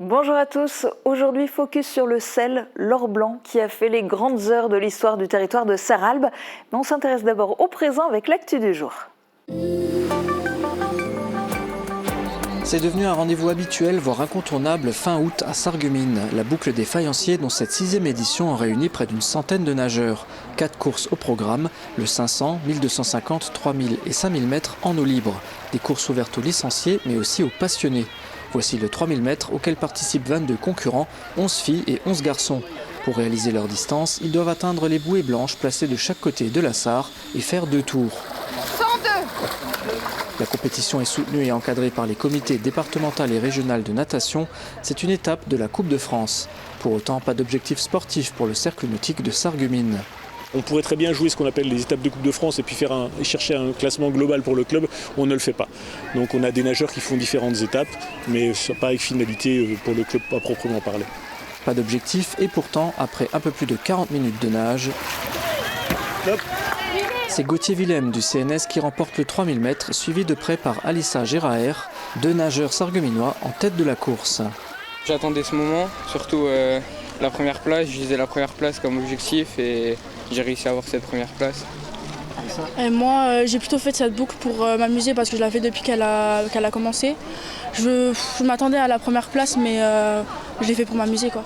Bonjour à tous, aujourd'hui focus sur le sel, l'or blanc qui a fait les grandes heures de l'histoire du territoire de Sarralbe. Mais on s'intéresse d'abord au présent avec l'actu du jour. C'est devenu un rendez-vous habituel, voire incontournable, fin août à Sarreguemines. La boucle des faïenciers, dont cette 6e édition en réunit près d'une centaine de nageurs. 4 courses au programme, le 500, 1250, 3000 et 5000 mètres en eau libre. Des courses ouvertes aux licenciés, mais aussi aux passionnés. Voici le 3000 mètres auquel participent 22 concurrents, 11 filles et 11 garçons. Pour réaliser leur distance, ils doivent atteindre les bouées blanches placées de chaque côté de la Sarre et faire 2 tours. 102. La compétition est soutenue et encadrée par les comités départemental et régional de natation. C'est une étape de la Coupe de France. Pour autant, pas d'objectif sportif pour le cercle nautique de Sarreguemines. On pourrait très bien jouer ce qu'on appelle les étapes de Coupe de France et puis chercher un classement global pour le club. On ne le fait pas. Donc on a des nageurs qui font différentes étapes, mais pas avec finalité pour le club à proprement parler. Pas d'objectif et pourtant, après un peu plus de 40 minutes de nage, c'est Gauthier Willem du CNS qui remporte le 3000 mètres, suivi de près par Alissa Geraer, 2 nageurs sarregueminois en tête de la course. J'attendais ce moment, surtout la première place. Je visais la première place comme objectif et j'ai réussi à avoir cette première place. Et moi, j'ai plutôt fait cette boucle pour m'amuser parce que je la fais depuis qu'elle a commencé. Je m'attendais à la première place, mais je l'ai fait pour m'amuser, quoi.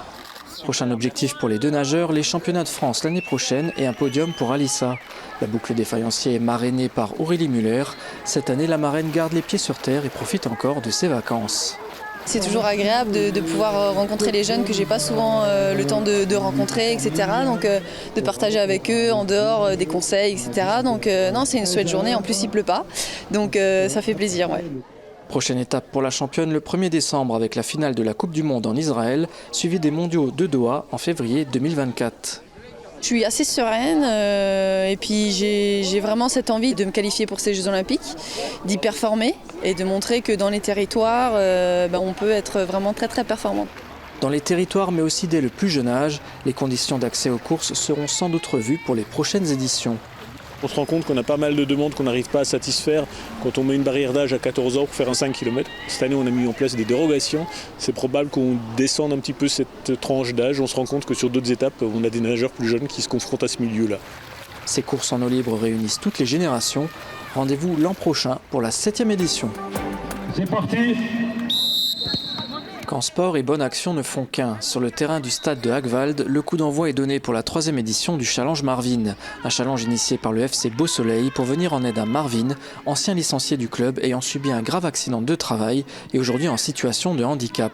Prochain objectif pour les 2 nageurs, les championnats de France l'année prochaine et un podium pour Alissa. La boucle des faïenciers est marrainée par Aurélie Muller. Cette année, la marraine garde les pieds sur terre et profite encore de ses vacances. C'est toujours agréable de pouvoir rencontrer les jeunes que j'ai pas souvent le temps de rencontrer, etc. Donc de partager avec eux en dehors des conseils, etc. Donc non, c'est une chouette journée. En plus, il pleut pas, donc ça fait plaisir. Ouais. Prochaine étape pour la championne le 1er décembre avec la finale de la Coupe du Monde en Israël, suivie des mondiaux de Doha en février 2024. Je suis assez sereine et puis j'ai vraiment cette envie de me qualifier pour ces Jeux Olympiques, d'y performer et de montrer que dans les territoires, on peut être vraiment très très performant. Dans les territoires mais aussi dès le plus jeune âge, les conditions d'accès aux courses seront sans doute revues pour les prochaines éditions. On se rend compte qu'on a pas mal de demandes qu'on n'arrive pas à satisfaire quand on met une barrière d'âge à 14 ans pour faire un 5 km. Cette année, on a mis en place des dérogations. C'est probable qu'on descende un petit peu cette tranche d'âge. On se rend compte que sur d'autres étapes, on a des nageurs plus jeunes qui se confrontent à ce milieu-là. Ces courses en eau libre réunissent toutes les générations. Rendez-vous l'an prochain pour la 7e édition. C'est parti! Quand sport et bonne action ne font qu'un, sur le terrain du stade de Hagwald, le coup d'envoi est donné pour la 3e édition du Challenge Marvin. Un challenge initié par le FC Beau Soleil pour venir en aide à Marvin, ancien licencié du club ayant subi un grave accident de travail et aujourd'hui en situation de handicap.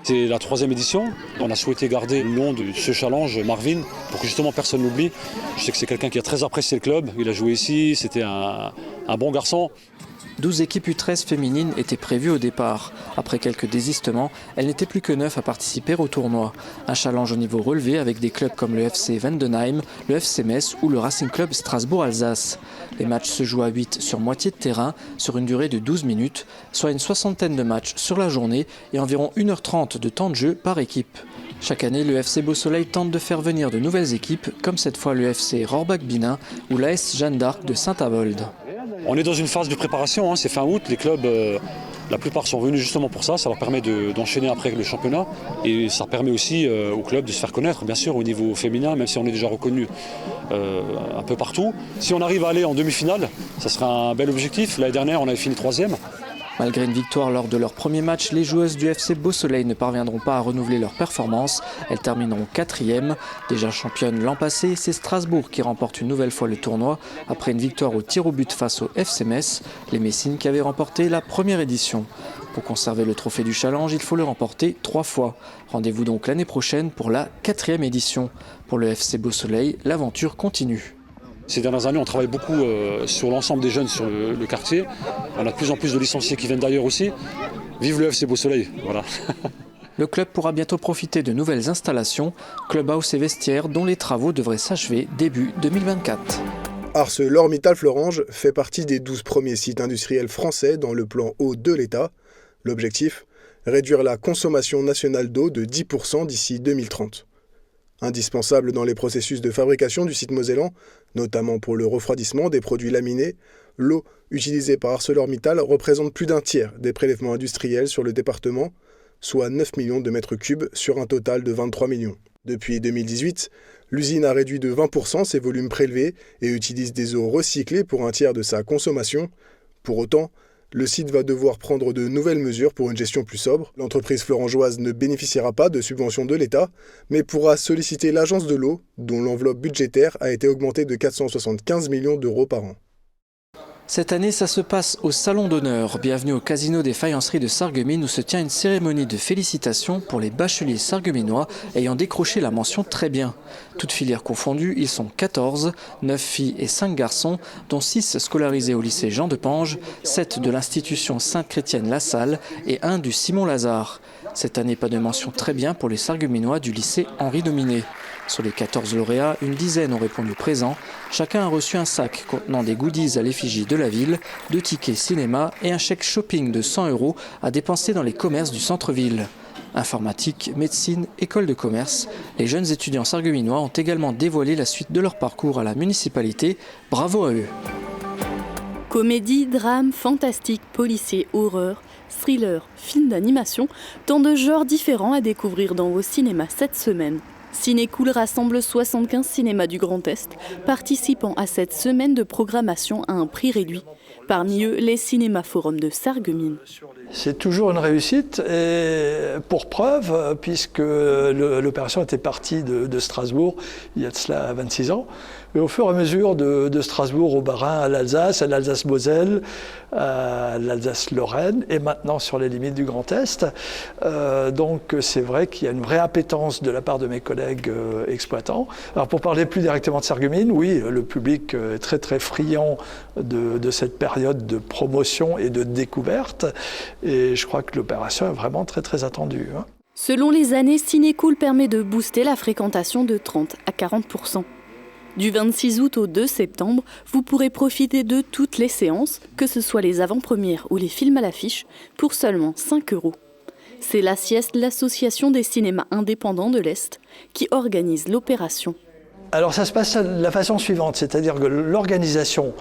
C'est la 3e édition. On a souhaité garder le nom de ce challenge Marvin pour que justement personne n'oublie. Je sais que c'est quelqu'un qui a très apprécié le club. Il a joué ici, c'était un bon garçon. 12 équipes U13 féminines étaient prévues au départ. Après quelques désistements, elles n'étaient plus que 9 à participer au tournoi. Un challenge au niveau relevé avec des clubs comme le FC Vendenheim, le FC Metz ou le Racing Club Strasbourg-Alsace. Les matchs se jouent à 8 sur moitié de terrain sur une durée de 12 minutes, soit une soixantaine de matchs sur la journée et environ 1h30 de temps de jeu par équipe. Chaque année, le FC Beau Soleil tente de faire venir de nouvelles équipes, comme cette fois le FC Rohrbach-Binin ou l'AS Jeanne d'Arc de Saint-Avold. On est dans une phase de préparation, c'est fin août, les clubs, la plupart sont venus justement pour ça leur permet d'enchaîner après le championnat et ça permet aussi aux clubs de se faire connaître, bien sûr, au niveau féminin, même si on est déjà reconnu un peu partout. Si on arrive à aller en demi-finale, ça sera un bel objectif. L'année dernière, on avait fini 3e. Malgré une victoire lors de leur premier match, les joueuses du FC Beau Soleil ne parviendront pas à renouveler leur performance. Elles termineront 4e. Déjà championne l'an passé, c'est Strasbourg qui remporte une nouvelle fois le tournoi après une victoire au tir au but face au FC Metz, les Messines qui avaient remporté la première édition. Pour conserver le trophée du challenge, il faut le remporter 3 fois. Rendez-vous donc l'année prochaine pour la 4e édition. Pour le FC Beau Soleil, l'aventure continue. Ces dernières années, on travaille beaucoup sur l'ensemble des jeunes sur le quartier. On a de plus en plus de licenciés qui viennent d'ailleurs aussi. Vive le FC Beau Soleil, voilà. Le club pourra bientôt profiter de nouvelles installations, clubhouse et vestiaires dont les travaux devraient s'achever début 2024. ArcelorMittal-Florange fait partie des 12 premiers sites industriels français dans le plan eau de l'État. L'objectif, réduire la consommation nationale d'eau de 10% d'ici 2030. Indispensable dans les processus de fabrication du site mosellan, notamment pour le refroidissement des produits laminés, l'eau utilisée par ArcelorMittal représente plus d'un tiers des prélèvements industriels sur le département, soit 9 millions de mètres cubes sur un total de 23 millions. Depuis 2018, l'usine a réduit de 20% ses volumes prélevés et utilise des eaux recyclées pour un tiers de sa consommation. Pour autant, le site va devoir prendre de nouvelles mesures pour une gestion plus sobre. L'entreprise florangeoise ne bénéficiera pas de subventions de l'État, mais pourra solliciter l'agence de l'eau, dont l'enveloppe budgétaire a été augmentée de 475 millions d'euros par an. Cette année, ça se passe au Salon d'honneur. Bienvenue au Casino des Faïenceries de Sarreguemines où se tient une cérémonie de félicitations pour les bacheliers sarregueminois ayant décroché la mention très bien. Toutes filières confondues, ils sont 14, 9 filles et 5 garçons, dont 6 scolarisés au lycée Jean de Pange, 7 de l'institution Sainte-Chrétienne-La Salle et 1 du Simon-Lazare. Cette année, pas de mention très bien pour les sarregueminois du lycée Henri Dominé. Sur les 14 lauréats, une dizaine ont répondu présent. Chacun a reçu un sac contenant des goodies à l'effigie de la ville, 2 tickets cinéma et un chèque shopping de 100 € à dépenser dans les commerces du centre-ville. Informatique, médecine, école de commerce, les jeunes étudiants sarregueminois ont également dévoilé la suite de leur parcours à la municipalité. Bravo à eux. Comédie, drame, fantastique, policier, horreur, thriller, film d'animation, tant de genres différents à découvrir dans vos cinémas cette semaine. Cinécool rassemble 75 cinémas du Grand Est, participant à cette semaine de programmation à un prix réduit. Parmi eux, les cinémas Forum de Sarreguemines. C'est toujours une réussite, et pour preuve, puisque l'opération était partie de Strasbourg il y a de cela 26 ans. Et au fur et à mesure de Strasbourg au Bas-Rhin, à l'Alsace-Moselle, à l'Alsace-Lorraine et maintenant sur les limites du Grand Est. Donc c'est vrai qu'il y a une vraie appétence de la part de mes collègues exploitants. Alors pour parler plus directement de Sarreguemines, oui, le public est très très friand de cette période de promotion et de découverte. Et je crois que l'opération est vraiment très très attendue. Selon les années, Cinécool permet de booster la fréquentation de 30 à 40%. Du 26 août au 2 septembre, vous pourrez profiter de toutes les séances, que ce soit les avant-premières ou les films à l'affiche, pour seulement 5 €. C'est la Sieste, l'association des cinémas indépendants de l'Est, qui organise l'opération. Alors ça se passe de la façon suivante, c'est-à-dire que l'organisation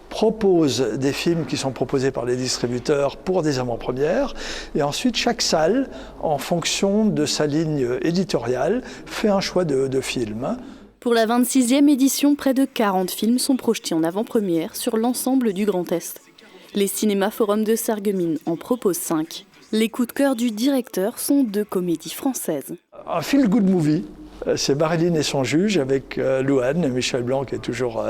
propose des films qui sont proposés par les distributeurs pour des avant-premières, et ensuite chaque salle, en fonction de sa ligne éditoriale, fait un choix de films. Pour la 26e édition, près de 40 films sont projetés en avant-première sur l'ensemble du Grand Est. Les cinémas Forum de Sarreguemines en proposent 5. Les coups de cœur du directeur sont 2 comédies françaises. Un feel-good movie. C'est Marilyn et son juge avec Louane, Michel Blanc qui est toujours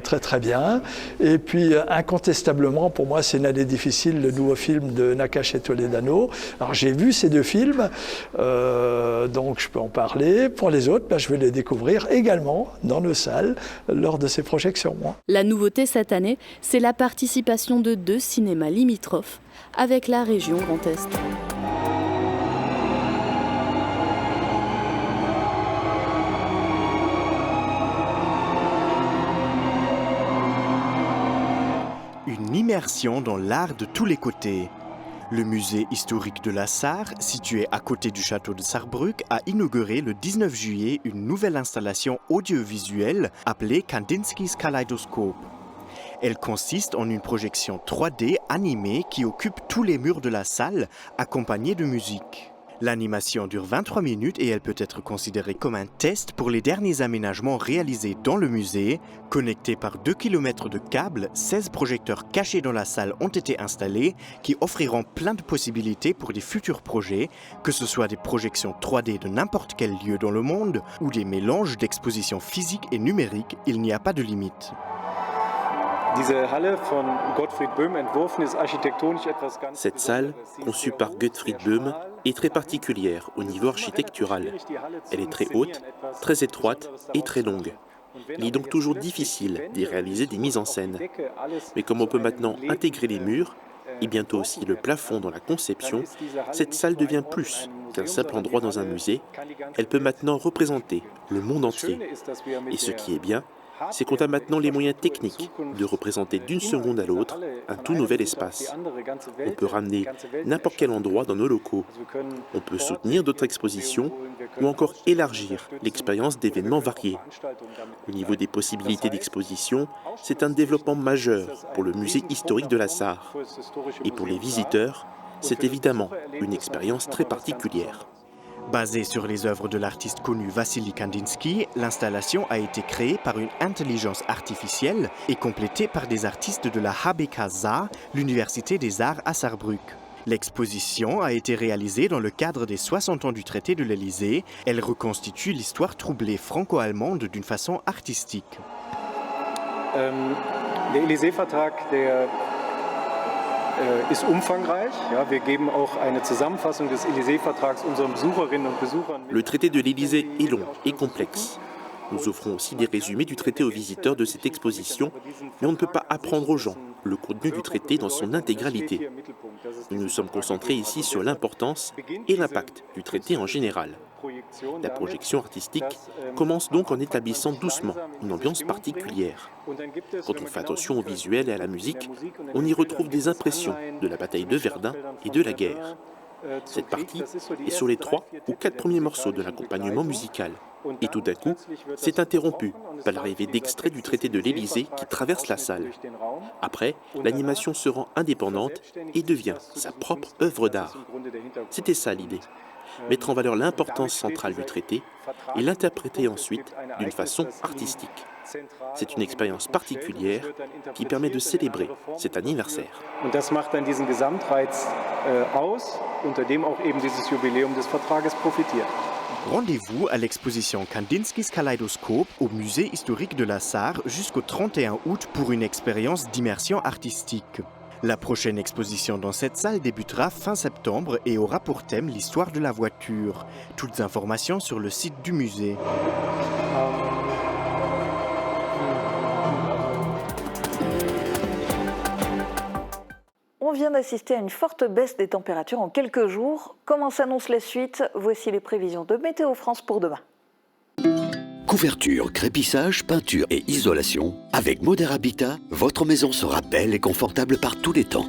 très très bien. Et puis incontestablement, pour moi, c'est une année difficile, le nouveau film de Nakache et Toledano. Alors j'ai vu ces 2 films, donc je peux en parler. Pour les autres, je vais les découvrir également dans nos salles lors de ces projections. La nouveauté cette année, c'est la participation de 2 cinémas limitrophes avec la région Grand Est. Une immersion dans l'art de tous les côtés. Le musée historique de la Sarre, situé à côté du château de Sarrebruck, a inauguré le 19 juillet une nouvelle installation audiovisuelle appelée Kandinsky's Kaleidoskop. Elle consiste en une projection 3D animée qui occupe tous les murs de la salle, accompagnée de musique. L'animation dure 23 minutes et elle peut être considérée comme un test pour les derniers aménagements réalisés dans le musée. Connectés par 2 km de câbles, 16 projecteurs cachés dans la salle ont été installés qui offriront plein de possibilités pour des futurs projets, que ce soit des projections 3D de n'importe quel lieu dans le monde ou des mélanges d'expositions physiques et numériques, il n'y a pas de limite. Cette salle, conçue par Gottfried Böhm, est très particulière au niveau architectural. Elle est très haute, très étroite et très longue. Il est donc toujours difficile d'y réaliser des mises en scène. Mais comme on peut maintenant intégrer les murs, et bientôt aussi le plafond dans la conception, cette salle devient plus qu'un simple endroit dans un musée. Elle peut maintenant représenter le monde entier. Et ce qui est bien, c'est qu'on a maintenant les moyens techniques de représenter d'une seconde à l'autre un tout nouvel espace. On peut ramener n'importe quel endroit dans nos locaux. On peut soutenir d'autres expositions ou encore élargir l'expérience d'événements variés. Au niveau des possibilités d'exposition, c'est un développement majeur pour le musée historique de la Sarre. Et pour les visiteurs, C'est évidemment une expérience très particulière. Basée sur les œuvres de l'artiste connu Vassili Kandinsky, l'installation a été créée par une intelligence artificielle et complétée par des artistes de la HBK Saar, l'Université des Arts à Saarbrück. L'exposition a été réalisée dans le cadre des 60 ans du traité de l'Élysée. Elle reconstitue l'histoire troublée franco-allemande d'une façon artistique. Der Élysée-Vertrag, der ist umfangreich. Ja, wir geben auch eine Zusammenfassung des Élysée-Vertrags unseren Besucherinnen und Besuchern. Le traité de l'Élysée est long et complexe. Nous offrons aussi des résumés du traité aux visiteurs de cette exposition, mais on ne peut pas apprendre aux gens le contenu du traité dans son intégralité. Nous nous sommes concentrés ici sur l'importance et l'impact du traité en général. La projection artistique commence donc en établissant doucement une ambiance particulière. Quand on fait attention au visuel et à la musique, on y retrouve des impressions de la bataille de Verdun et de la guerre. Cette partie est sur les 3 ou 4 premiers morceaux de l'accompagnement musical. Et tout d'un coup, c'est interrompu par l'arrivée d'extraits du traité de l'Élysée qui traverse la salle. Après, l'animation se rend indépendante et devient sa propre œuvre d'art. C'était ça l'idée. Mettre en valeur l'importance centrale du traité et l'interpréter ensuite d'une façon artistique. C'est une expérience particulière qui permet de célébrer cet anniversaire. Und das macht dann diesen Gesamtreiz aus, unter dem auch eben dieses Jubiläum des Vertrages profitiert. Rendez-vous à l'exposition Kandinsky's Kaleidoskop au musée historique de la Sarre jusqu'au 31 août pour une expérience d'immersion artistique. La prochaine exposition dans cette salle débutera fin septembre et aura pour thème l'histoire de la voiture. Toutes informations sur le site du musée. On vient d'assister à une forte baisse des températures en quelques jours. Comment s'annonce la suite? Voici les prévisions de Météo France pour demain. Couverture, crépissage, peinture et isolation. Avec Moder Habitat, votre maison sera belle et confortable par tous les temps.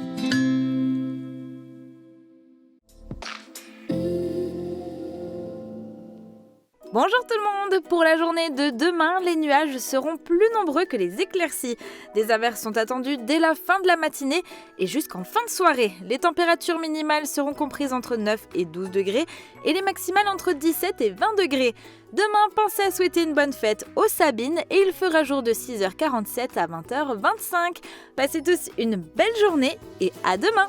Bonjour tout le monde! Pour la journée de demain, les nuages seront plus nombreux que les éclaircies. Des averses sont attendues dès la fin de la matinée et jusqu'en fin de soirée. Les températures minimales seront comprises entre 9 et 12 degrés et les maximales entre 17 et 20 degrés. Demain, pensez à souhaiter une bonne fête aux Sabines et il fera jour de 6h47 à 20h25. Passez tous une belle journée et à demain!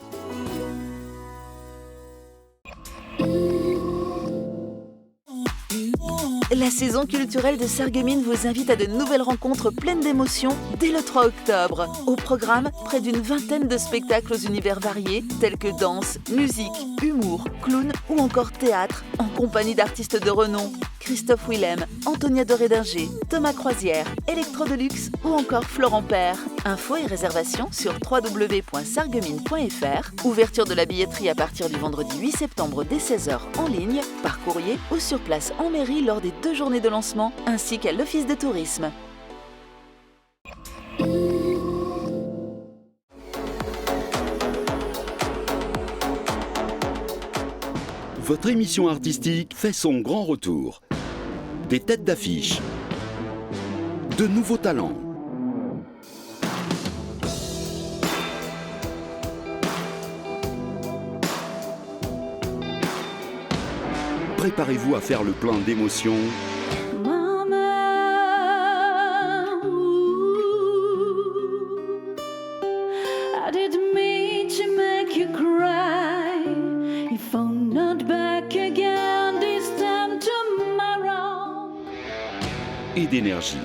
La saison culturelle de Sarreguemines vous invite à de nouvelles rencontres pleines d'émotions dès le 3 octobre. Au programme, près d'une vingtaine de spectacles aux univers variés, tels que danse, musique, humour, clown ou encore théâtre, en compagnie d'artistes de renom. Christophe Willem, Antonia Doré-Dinger, Thomas Croisière, Electro Deluxe ou encore Florent Père. Infos et réservations sur www.sarreguemines.fr. Ouverture de la billetterie à partir du vendredi 8 septembre dès 16h en ligne, par courrier ou sur place en mairie lors des 2 journées de lancement, ainsi qu'à l'Office de tourisme. Votre émission artistique fait son grand retour. Des têtes d'affiche, de nouveaux talents, préparez-vous à faire le plein d'émotions. Et d'énergie.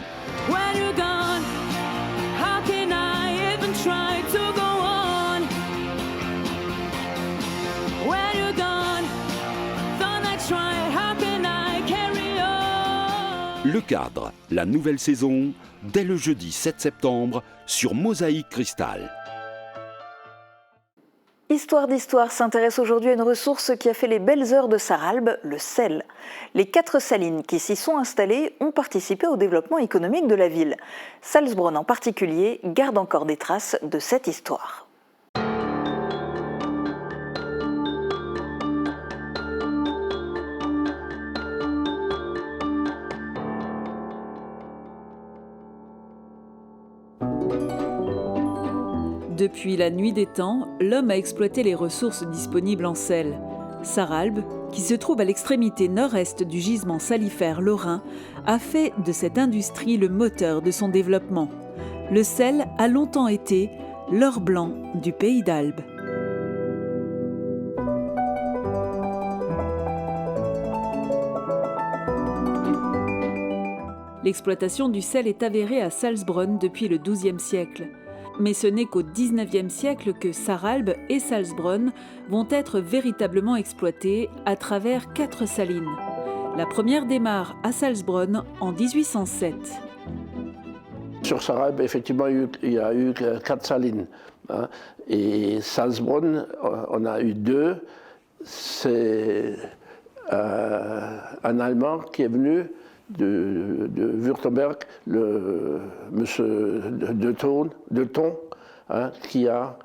Le cadre, la nouvelle saison, dès le jeudi 7 septembre sur Mosaïque Cristal. Histoire d'Histoire s'intéresse aujourd'hui à une ressource qui a fait les belles heures de Sarralbe, le sel. Les 4 salines qui s'y sont installées ont participé au développement économique de la ville. Salzbronn en particulier garde encore des traces de cette histoire. De Depuis la nuit des temps, l'homme a exploité les ressources disponibles en sel. Sarralbe, qui se trouve à l'extrémité nord-est du gisement salifère lorrain, a fait de cette industrie le moteur de son développement. Le sel a longtemps été l'or blanc du pays d'Albe. L'exploitation du sel est avérée à Salzbronn depuis le XIIe siècle. Mais ce n'est qu'au XIXe siècle que Sarralbe et Salzbronn vont être véritablement exploités à travers 4 salines. La première démarre à Salzbronn en 1807. Sur Sarralbe, effectivement, il y a eu 4 salines. Hein. Et Salzbronn, on a eu 2. C'est un Allemand qui est venu de Württemberg, le monsieur de Thon, hein, qui a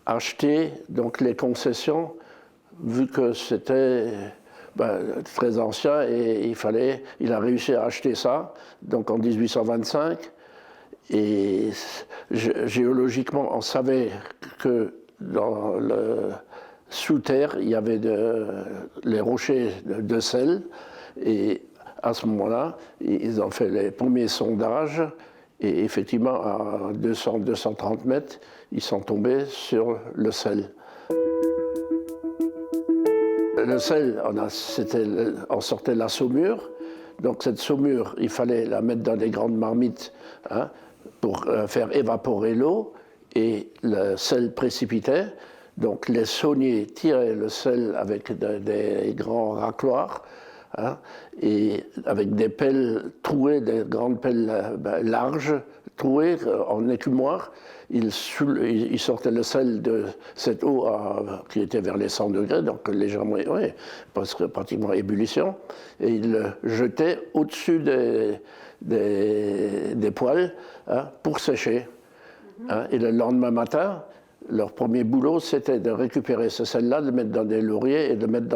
acheté donc, les concessions, vu que c'était très ancien et il a réussi à acheter ça, donc en 1825. Et géologiquement, on savait que dans le sous-terre, il y avait les rochers de sel. Et à ce moment-là, ils ont fait les premiers sondages et effectivement, à 200-230 mètres, ils sont tombés sur le sel. Le sel, on sortait la saumure. Donc cette saumure, il fallait la mettre dans des grandes marmites hein, pour faire évaporer l'eau et le sel précipitait. Donc les sauniers tiraient le sel avec des grands racloirs. Hein, et avec des pelles trouées, des grandes pelles larges, trouées en écumoire, ils sortaient le sel de cette eau qui était vers les 100 degrés, donc légèrement, pratiquement à ébullition, et ils le jetaient au-dessus des poêles hein, pour sécher. Hein, et le lendemain matin, leur premier boulot, c'était de récupérer ce sel-là, de le mettre dans des lauriers et de le mettre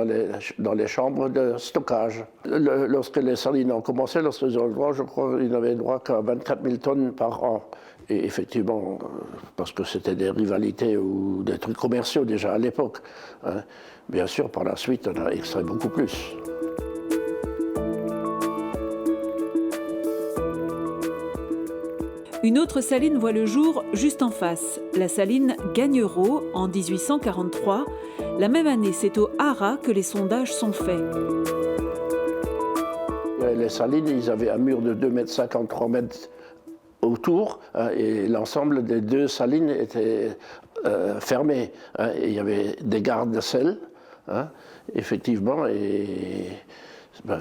dans les chambres de stockage. Lorsque les salines ont commencé, lorsqu'ils ont le droit, je crois qu'ils n'avaient droit qu'à 24 000 tonnes par an. Et effectivement, parce que c'était des rivalités ou des trucs commerciaux déjà à l'époque. Hein. Bien sûr, par la suite, on a extrait beaucoup plus. Une autre saline voit le jour juste en face, la saline Gagnereau en 1843. La même année, c'est au Haras que les sondages sont faits. Les salines, ils avaient un mur de 2,50 m, 3 mètres autour, hein, et l'ensemble des 2 salines était fermé. Hein, et il y avait des gardes de sel, hein, effectivement, et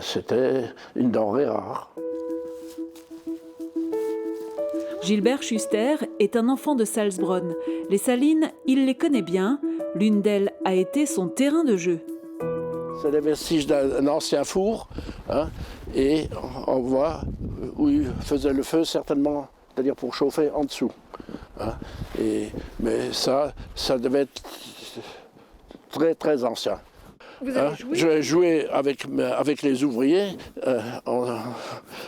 c'était une denrée rare. Gilbert Schuster est un enfant de Salzbronn. Les salines, il les connaît bien. L'une d'elles a été son terrain de jeu. C'est les vestiges d'un ancien four, hein, et on voit où il faisait le feu, certainement, c'est-à-dire pour chauffer en dessous. Hein, mais ça devait être très, très ancien. Vous avez joué ? Je jouais avec les ouvriers,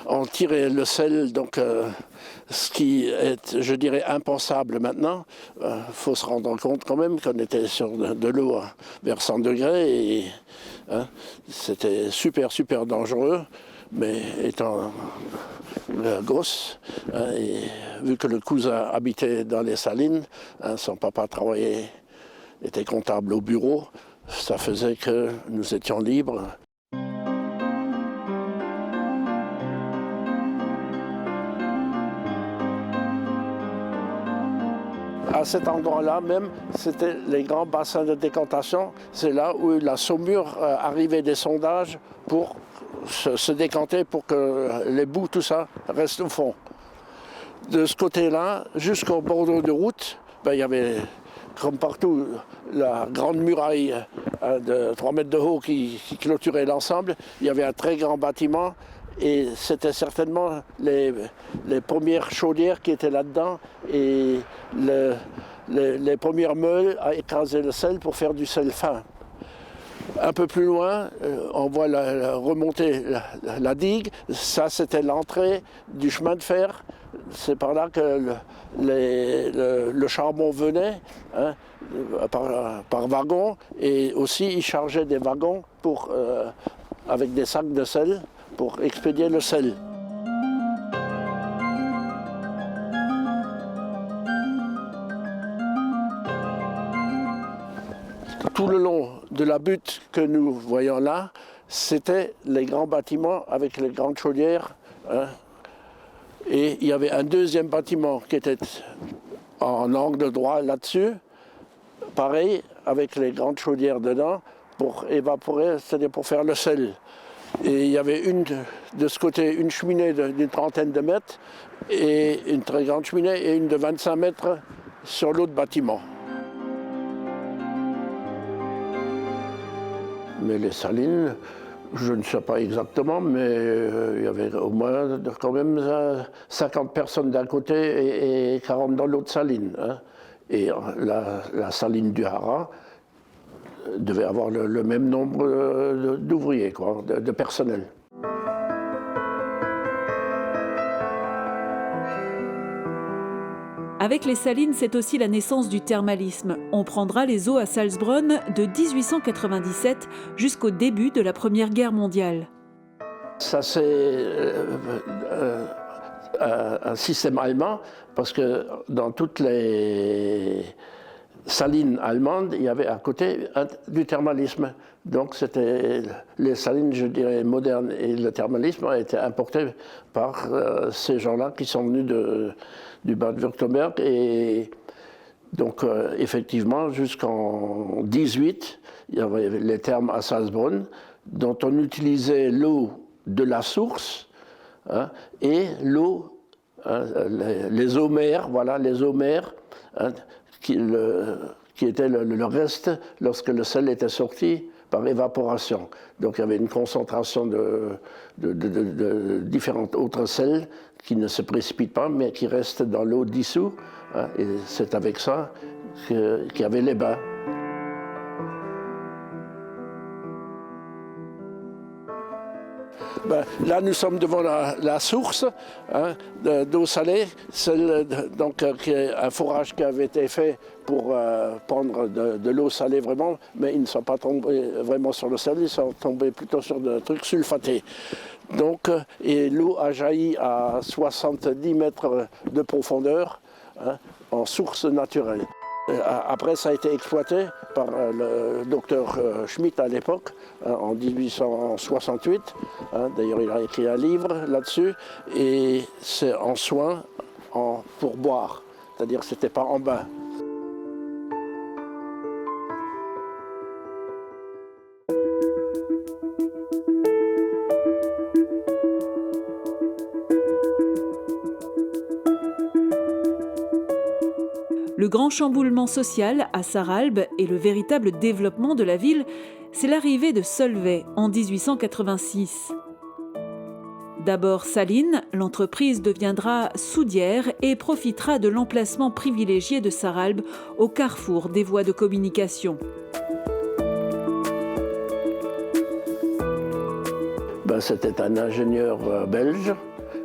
on tirait le sel, donc ce qui est, je dirais, impensable maintenant. Faut se rendre compte quand même qu'on était sur de l'eau vers 100 degrés et c'était super, super dangereux. Mais étant gosse, et vu que le cousin habitait dans les salines, son papa travaillait, était comptable au bureau, ça faisait que nous étions libres. À cet endroit-là même, c'était les grands bassins de décantation. C'est là où la saumure arrivait des sondages pour se décanter pour que les boues, tout ça, restent au fond. De ce côté-là, jusqu'au bord de route, il y avait, comme partout, la grande muraille de 3 mètres de haut qui clôturait l'ensemble. Il y avait un très grand bâtiment et c'était certainement les premières chaudières qui étaient là-dedans et les premières meules à écraser le sel pour faire du sel fin. Un peu plus loin, on voit remonter la digue. Ça, c'était l'entrée du chemin de fer c'est par là que le charbon venait, hein, par wagon, et aussi ils chargeaient des wagons avec des sacs de sel pour expédier le sel. Tout le long de la butte que nous voyons là, c'était les grands bâtiments avec les grandes chaudières, hein. Et il y avait un deuxième bâtiment qui était en angle droit là-dessus, pareil, avec les grandes chaudières dedans, pour évaporer, c'est-à-dire pour faire le sel. Et il y avait de ce côté une cheminée d'une trentaine de mètres, et une très grande cheminée, et une de 25 mètres sur l'autre bâtiment. Mais les salines, je ne sais pas exactement, mais il y avait au moins quand même 50 personnes d'un côté et 40 dans l'autre saline, hein. Et la saline du Haras devait avoir le même nombre d'ouvriers, de personnel. Avec les salines, c'est aussi la naissance du thermalisme. On prendra les eaux à Salzbronn de 1897 jusqu'au début de la Première Guerre mondiale. Ça, c'est un système allemand, parce que dans toutes les salines allemandes, il y avait à côté du thermalisme. Donc c'était les salines, je dirais, modernes, et le thermalisme a été importé par ces gens-là qui sont venus du Bade-Württemberg. Et donc effectivement, jusqu'en 18, il y avait les thermes à Salzbronn, dont on utilisait l'eau de la source, hein, et l'eau, hein, les eaux mers, voilà, les eaux mers, hein, qui était le reste lorsque le sel était sorti par évaporation. Donc il y avait une concentration de différentes autres sels qui ne se précipitent pas, mais qui restent dans l'eau dissoute, hein, et c'est avec ça qu'il y avait les bains. Ben, là, nous sommes devant la source, hein, d'eau salée, donc, qui est un forage qui avait été fait pour prendre de l'eau salée vraiment, mais ils ne sont pas tombés vraiment sur le sel, ils sont tombés plutôt sur des trucs sulfatés. Donc, et l'eau a jailli à 70 mètres de profondeur, hein, en source naturelle. Après, ça a été exploité par le docteur Schmitt à l'époque, hein, en 1868. Hein, d'ailleurs, il a écrit un livre là-dessus. Et c'est en soin pour boire, c'est-à-dire que ce n'était pas en bain. Le grand chamboulement social à Sarralbe et le véritable développement de la ville, c'est l'arrivée de Solvay en 1886. D'abord saline, l'entreprise deviendra soudière et profitera de l'emplacement privilégié de Sarralbe au carrefour des voies de communication. Ben, c'était un ingénieur belge,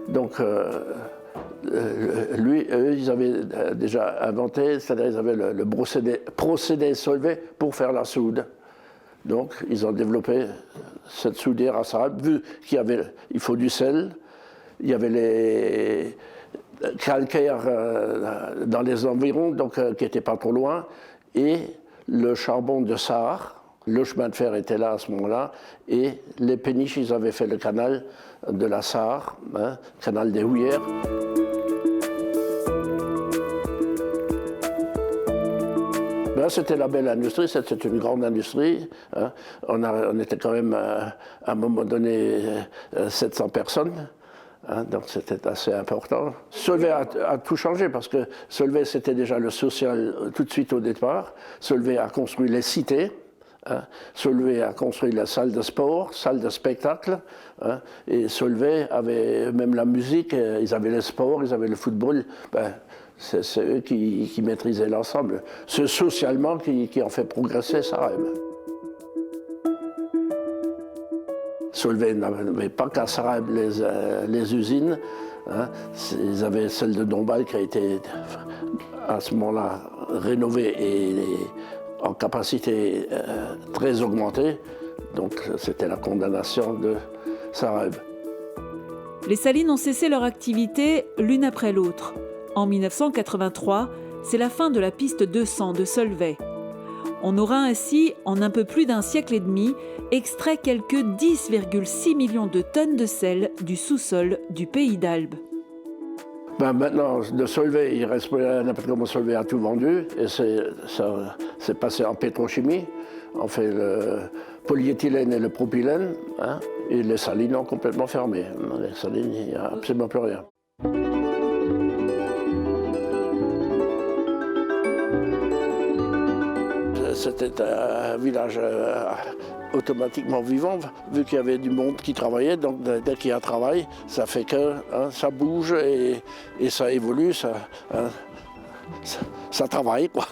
donc eux, ils avaient déjà inventé, c'est-à-dire ils avaient le procédé Solvay pour faire la soude. Donc ils ont développé cette soudière à Sarralbe, vu il faut du sel, il y avait les calcaires dans les environs, donc qui n'étaient pas trop loin, et le charbon de Sarre. Le chemin de fer était là à ce moment-là, et les péniches, ils avaient fait le canal de la Sarre, hein, canal des Houillères. Ben, c'était la belle industrie, c'était une grande industrie, hein. On était quand même, à un moment donné, 700 personnes. Hein, donc c'était assez important. Solvay a tout changé parce que Solvay c'était déjà le social tout de suite au départ. Solvay a construit les cités. Hein. Solvay a construit la salle de sport, salle de spectacle. Hein, et Solvay avait même la musique, ils avaient le sport, ils avaient le football. Ben, c'est eux qui maîtrisaient l'ensemble. C'est socialement qui ont fait progresser Sarralbe. Solvay n'avait pas qu'à Sarralbe les usines, Hein. Ils avaient celle de Dombasle qui a été à ce moment-là rénovée et en capacité très augmentée. Donc c'était la condamnation de Saralbe. Les salines ont cessé leur activité l'une après l'autre. En 1983, c'est la fin de la piste 200 de Solvay. On aura ainsi, en un peu plus d'un siècle et demi, extrait quelques 10,6 millions de tonnes de sel du sous-sol du pays d'Albe. Maintenant, de Solvay, il reste n'importe comment. Solvay a tout vendu et c'est passé en pétrochimie. On fait le polyéthylène et le propylène, hein, et les salines ont complètement fermé. Dans les salines, il n'y a absolument plus rien. C'était un village automatiquement vivant, vu qu'il y avait du monde qui travaillait. Donc dès qu'il y a un travail, ça fait que ça bouge et ça évolue, ça travaille, quoi.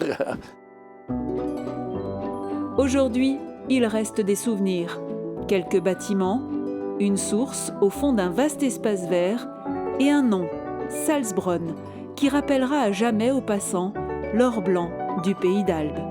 Aujourd'hui, il reste des souvenirs. Quelques bâtiments, une source au fond d'un vaste espace vert et un nom, Salzbronn, qui rappellera à jamais aux passants l'or blanc du pays d'Albe.